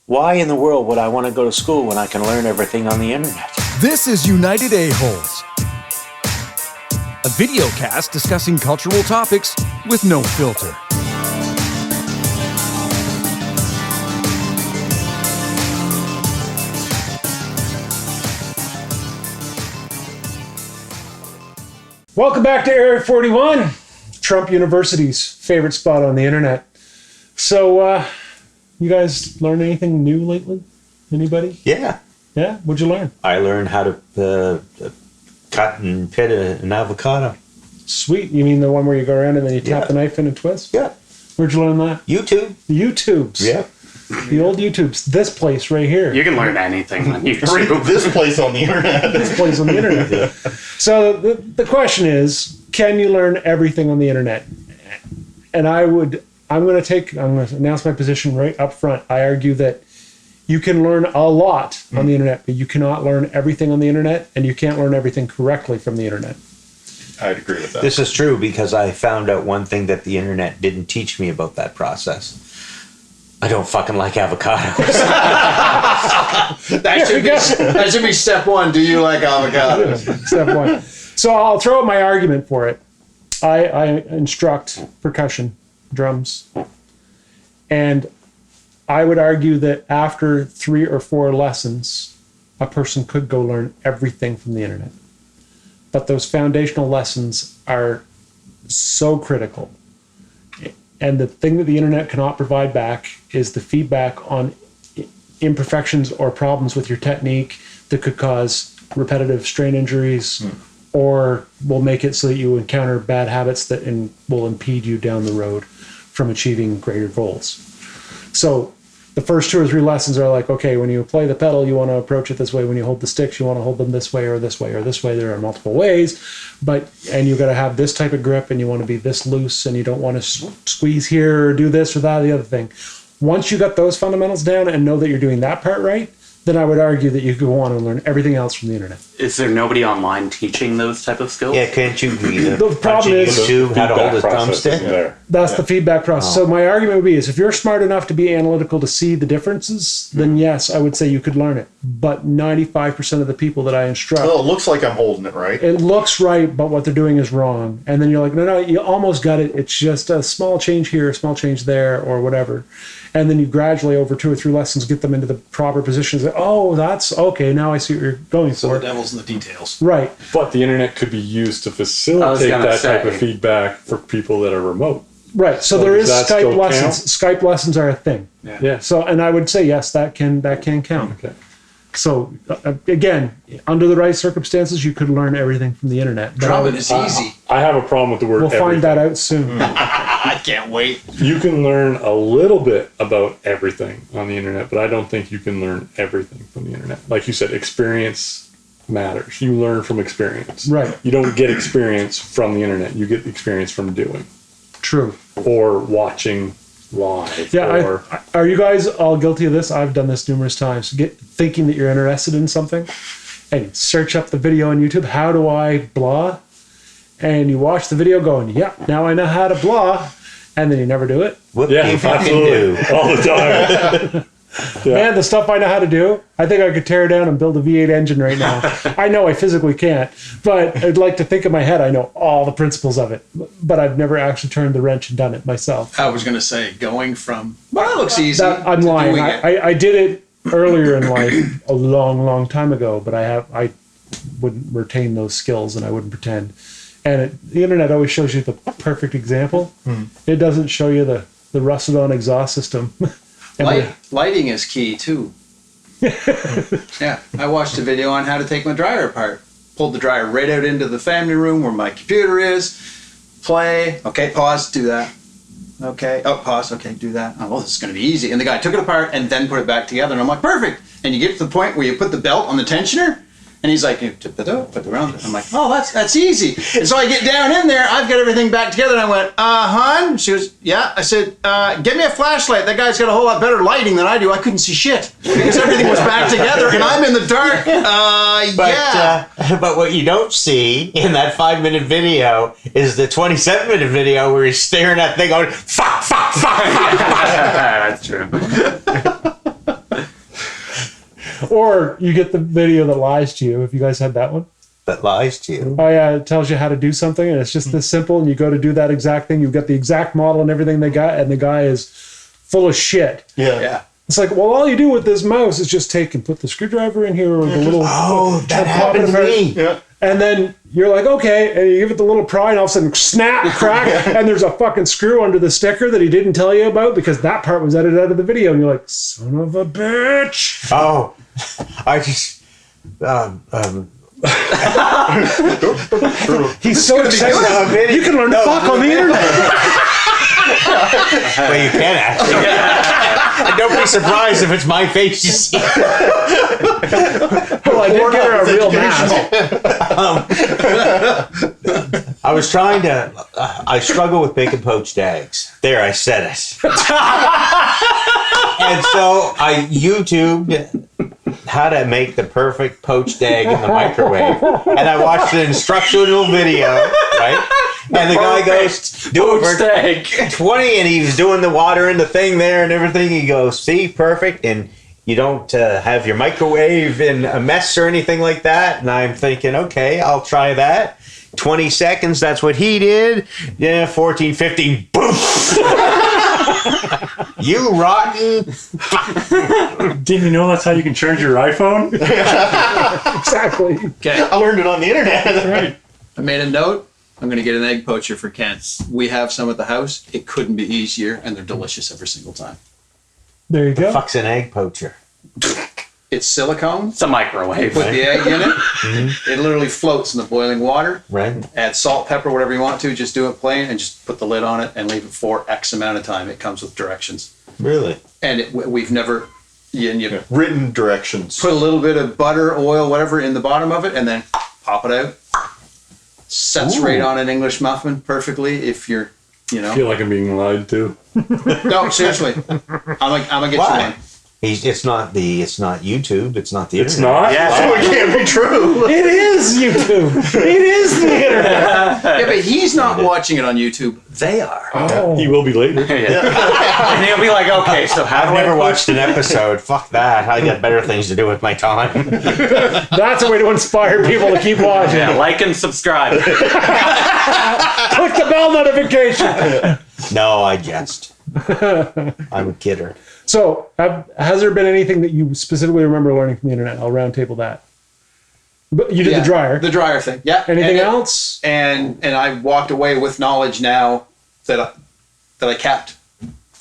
Why in the world would I want to go to school when I can learn everything on the internet? This is United A-Holes, a video cast discussing cultural topics with no filter. Welcome back to Area 41, Trump University's favorite spot on the internet. So, you guys learn anything new lately? Anybody? Yeah. Yeah? What'd you learn? I learned how to cut and pit an avocado. Sweet. You mean the one where you go around and then you tap the knife in and twist? Yeah. Where'd you learn that? YouTube. The YouTubes. Yeah. The old YouTubes. This place right here. You can learn anything on YouTube. This place on the internet. This place on the internet. Yeah. So the question is, can you learn everything on the internet? And I'm going to announce my position right up front. I argue that you can learn a lot on the internet, but you cannot learn everything on the internet, and you can't learn everything correctly from the internet. I'd agree with that. This is true because I found out one thing that the internet didn't teach me about that process. I don't fucking like avocados. That should be step one. Do you like avocados? Step one. So I'll throw out my argument for it. I instruct percussion, drums, and I would argue that after 3 or 4 lessons, a person could go learn everything from the internet. But those foundational lessons are so critical. And the thing that the internet cannot provide back is the feedback on imperfections or problems with your technique that could cause repetitive strain injuries or will make it so that you encounter bad habits that will impede you down the road from achieving greater goals. So the first 2 or 3 lessons are like, okay, when you play the pedal, you want to approach it this way. When you hold the sticks, you want to hold them this way or this way or this way. There are multiple ways, and you've got to have this type of grip, and you want to be this loose, and you don't want to squeeze here or do this or that or the other thing. Once you got those fundamentals down and know that you're doing that part right, then I would argue that you could go on and learn everything else from the internet. Is there nobody online teaching those type of skills? Yeah, can't you read The problem is YouTube how to hold a thumbstick? that's the feedback process. So my argument would be is if you're smart enough to be analytical to see the differences, then yes, I would say you could learn it. But 95% of the people that I instruct, Well, it looks like I'm holding it right. it looks right, but what they're doing is wrong. And then you're like, no, you almost got it. It's just a small change here, a small change there, or whatever. And then you gradually, over 2 or 3 lessons, get them into the proper positions. Oh, that's okay. Now I see what you're going So for. the devil's in the details. Right. But the internet could be used to facilitate that type of feedback for people that are remote. Right. So there is does that Skype still lessons. Skype lessons are a thing. Yeah. So, and I would say, yes, that can count. Okay. So, again, under the right circumstances, you could learn everything from the internet. But Drumming is easy. I have a problem with the word we'll find that out soon. I can't wait. You can learn a little bit about everything on the internet, but I don't think you can learn everything from the internet. Like you said, experience matters. You learn from experience. Right. You don't get experience from the internet. You get experience from doing True. or watching live. Yeah. Are you guys all guilty of this? I've done this numerous times. Thinking that you're interested in something, and you search up the video on YouTube. How do I blah? And you watch the video, going, "Yeah, now I know how to blah," and then you never do it. What Yeah, you fucking absolutely. do? All the time. Yeah. Man, the stuff I know how to do, I think I could tear down and build a V8 engine right now. I know I physically can't, but I'd like to think in my head I know all the principles of it, but I've never actually turned the wrench and done it myself. I was going to say, going from, well, that looks easy. I'm to lying. doing it. I did it earlier in life, a long time ago, but I wouldn't retain those skills and I wouldn't pretend. And the internet always shows you the perfect example. It doesn't show you the rusted on exhaust system. Lighting is key, too. Yeah, I watched a video on how to take my dryer apart. Pulled the dryer right out into the family room where my computer is. Play. Okay, pause, do that. Okay, oh, pause, okay, do that. Oh, well, this is going to be easy. And the guy took it apart and then put it back together. And I'm like, perfect. And you get to the point where you put the belt on the tensioner. And he's like, put it around it. I'm like, oh, that's easy. And so I get down in there, I've got everything back together, and I went, hun? She goes, yeah. I said, get me a flashlight. That guy's got a whole lot better lighting than I do. I couldn't see shit because everything was back together, and I'm in the dark. But what you don't see in that 5-minute video is the 27-minute video where he's staring at the thing going, fuck. That's true. Or you get the video that lies to you. If you guys had that one. That lies to you. Oh yeah, it tells you how to do something, and it's just this simple. And you go to do that exact thing. You've got the exact model and everything they got, and the guy is full of shit. Yeah. It's like, well, all you do with this mouse is just take and put the screwdriver in here, or the little. Oh, that pop it happened to apart. me. Yeah. And then you're like, okay, and you give it the little pry, and all of a sudden, snap, crack, and there's a fucking screw under the sticker that he didn't tell you about because that part was edited out of the video, and you're like, son of a bitch. Oh, I just. He's so excited. a video. You can learn to fuck on the internet. Well, you can actually. And don't be surprised if it's my face you see. Well, I did get her a real mask. I was trying to. I struggle with bacon poached eggs. There, I said it. And so I YouTubed how to make the perfect poached egg in the microwave, and I watched an instructional video, right? And the guy goes, "Do it for 20," and he was doing the water in the thing there and everything. He goes, "See, perfect," and you don't have your microwave in a mess or anything like that. And I'm thinking, okay, I'll try that. 20 seconds, that's what he did. Yeah, 14, 15, boom. You rotten. Didn't you know that's how you can charge your iPhone? Exactly. Okay. I learned it on the internet. Right. I made a note. I'm going to get an egg poacher for Ken. We have some at the house. It couldn't be easier, and they're delicious every single time. There you go. Fuck's an egg poacher. It's silicone. It's a microwave. Put the egg in it. It literally floats in the boiling water. Right. Add salt, pepper, whatever you want to. Just do it plain and just put the lid on it and leave it for X amount of time. It comes with directions. Really? And we've never... You Written directions. put a little bit of butter, oil, whatever in the bottom of it, and then pop it out. Sets right on an English muffin perfectly if you're, I feel like I'm being lied to. No, seriously. I'm gonna get Why? you one. It's not YouTube. It's not the It's internet. not? Yeah. Oh, it can't be true. It is YouTube. It is the internet. Yeah, but he's not watching it on YouTube. They are. Oh. He will be later. And he'll be like, okay, so how I've do I never poach watched an episode. Fuck that. I got better things to do with my time. That's a way to inspire people to keep watching. Yeah, like and subscribe. Click the bell notification. No, I jest. I'm a kidder. So, has there been anything that you specifically remember learning from the internet? I'll round table that. But you did Yeah, the dryer. The dryer thing. Yeah. Anything And else? And I walked away with knowledge now that I kept.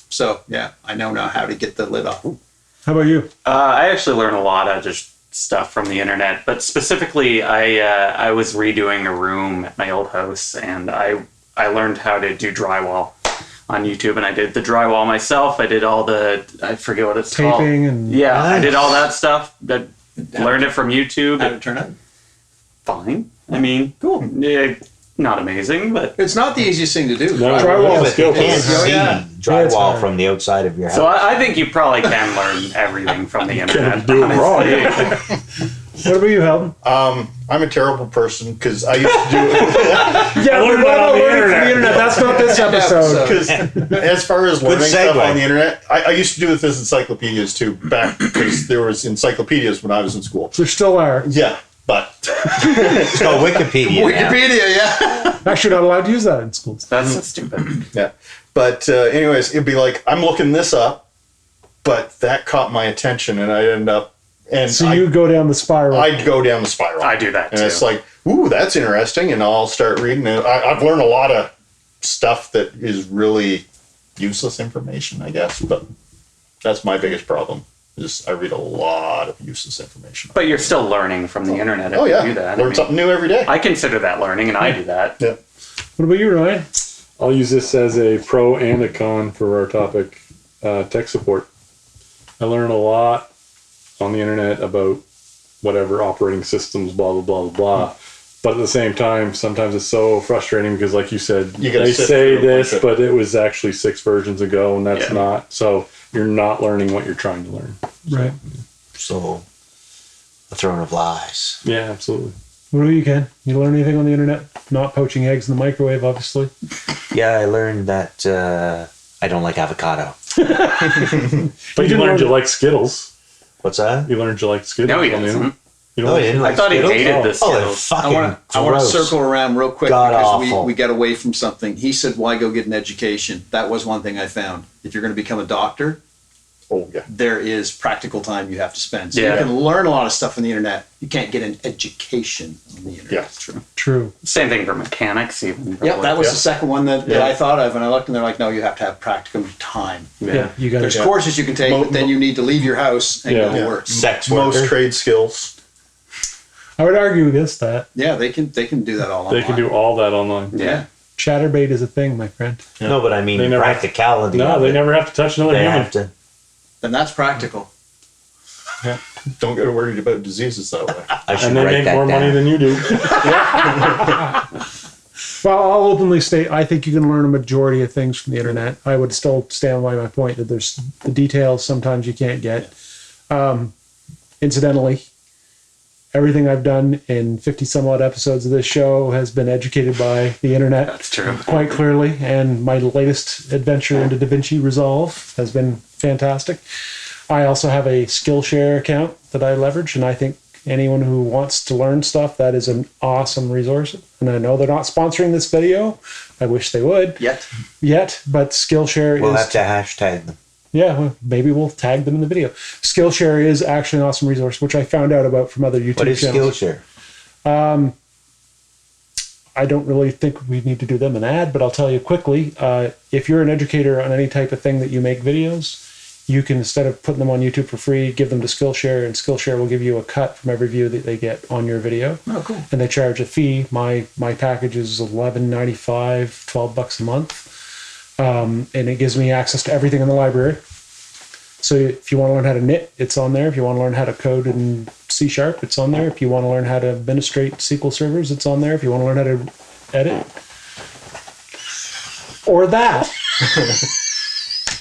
So yeah, I know now how to get the lid off. How about you? I actually learned a lot of just stuff from the internet, but specifically, I was redoing a room at my old house, and I learned how to do drywall on YouTube, and I did the drywall myself. I did all the, I forget what it's called. Taping and... Yeah, I did all that stuff. That learned it from YouTube. How to turn out? Fine. I mean, cool. Yeah, not amazing, but It's not the easiest thing to do. No, Drywall. it's But you skill. can't see Yeah, it's drywall hard. from the outside of your house. so I think you probably can learn everything from the internet. do it wrong. honestly. What about you, Helden? I'm a terrible person because I used to do it. Yeah, learned we're that not on the learning from internet. the internet. That's not this episode. Because as far as learning stuff segue. on the internet, I used to do it with this encyclopedias too, back because there was encyclopedias when I was in school. There still are. Yeah, but It's called Wikipedia. now. Wikipedia, yeah. Actually, not allowed to use that in schools. That's so stupid. yeah, but anyways, it'd be like I'm looking this up, but that caught my attention, and I'd end up and So you go down the spiral. I'd go down the spiral. I do that and too. it's like, ooh, that's interesting, and I'll start reading it. I've learned a lot of stuff that is really useless information, I guess, but that's my biggest problem. Is I read a lot of useless information. But you're still learning from the internet if Oh yeah, you do that. I learn mean, something new every day. I consider that learning, and I do that. Yeah. What about you, Ryan? I'll use this as a pro and a con for our topic, tech support. I learn a lot on the internet about whatever operating systems, blah, blah, blah, blah, blah. But at the same time, sometimes it's so frustrating because, like you said, You gotta they sit say through a bunch this, of- but it was actually 6 versions ago, and that's Yeah. not. So you're not learning what you're trying to learn. Right. So, the throne of lies. Yeah, absolutely. What about you, Ken? You learn anything on the internet? Not poaching eggs in the microwave, obviously. Yeah, I learned that I don't like avocado. But you didn't learned learn- you like Skittles. What's that? You learned you like Skittles. No, he on the doesn't. internet? You No, don't he didn't I like thought he Skittles? hated the Oh, they're Skittles. fucking I want to gross. circle around real quick God because awful. we got away from something. He said, "Why go get an education?" That was one thing I found. If you're going to become a doctor, Oh yeah. there is practical time you have to spend. So Yeah. you can learn a lot of stuff on the internet. You can't get an education on the internet. Yeah. That's true. True. Same thing for mechanics, even. Yeah, that was the second one that Yeah. I thought of, and I looked and they're like, no, you have to have practicum time. Yeah, you got There's to. courses you can take, but then you need to leave your house and go to Yeah. work. Sex Most worker. trade skills. I would argue against that. Yeah, they can do that all online. They can do all that online. Yeah. Chatterbait is a thing, my friend. No, but I mean They never- practicality. No, of they it. never have to touch another They human. have to. Then that's practical. Don't get worried about diseases that way. I should And they write make that more down. money than you do. Well, I'll openly state I think you can learn a majority of things from the internet. I would still stand by my point that there's the details sometimes you can't get. Incidentally, everything I've done in 50 some odd episodes of this show has been educated by the internet. That's true. Quite clearly, and my latest adventure into DaVinci Resolve has been fantastic. I also have a Skillshare account that I leverage, and I think anyone who wants to learn stuff, that is an awesome resource. And I know they're not sponsoring this video. I wish they would Yet. but Skillshare We'll is have to hashtag them. yeah, well, maybe we'll tag them in the video. Skillshare is actually an awesome resource, which I found out about from other YouTube What is channels. Skillshare? I don't really think we need to do them an ad, but I'll tell you quickly. If you're an educator on any type of thing that you make videos, you can, instead of putting them on YouTube for free, give them to Skillshare, and Skillshare will give you a cut from every view that they get on your video. Oh, cool. And they charge a fee. My package is $11.95, $12 a month, and it gives me access to everything in the library. So if you want to learn how to knit, it's on there. If you want to learn how to code in C#, it's on there. If you want to learn how to administrate SQL servers, it's on there. If you want to learn how to edit, or that.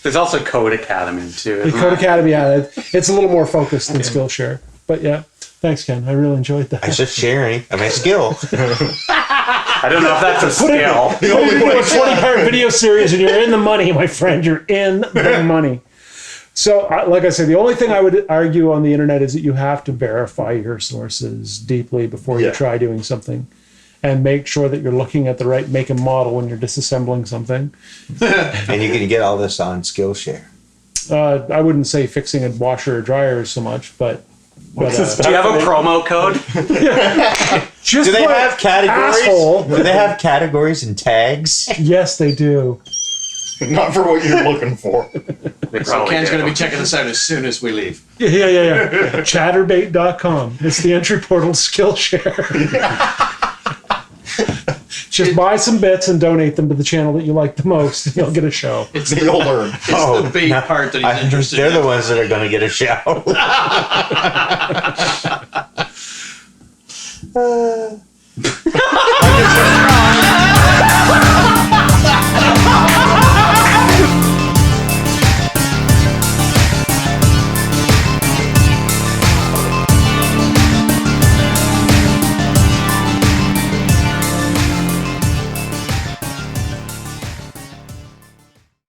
There's also Code Academy, too. The isn't Code there? Academy, yeah, it's a little more focused than Skillshare. But yeah, thanks, Ken. I really enjoyed that. I said sharing of my skill. I don't know if that's a skill. You do a 20-part video series and you're in the money, my friend. You're in the money. So, like I said, the only thing I would argue on the internet is that you have to verify your sources deeply before you Yeah. try doing something. And make sure that you're looking at the right make and model when you're disassembling something. And you can get all this on Skillshare. I wouldn't say fixing a washer or dryer so much, but Do you have a promo code? just Do they put have categories? asshole. Do they have categories and tags? Yes, they do. Not for what you're looking for. They So probably Ken's do. going to be checking this out as soon as we leave. Yeah. Chatterbait.com. It's the entry portal Skillshare. Just buy some bits and donate them to the channel that you like the most, and you'll get a show. It's You'll learn. the bait part that he's interested They're in. the ones that are going to get a show.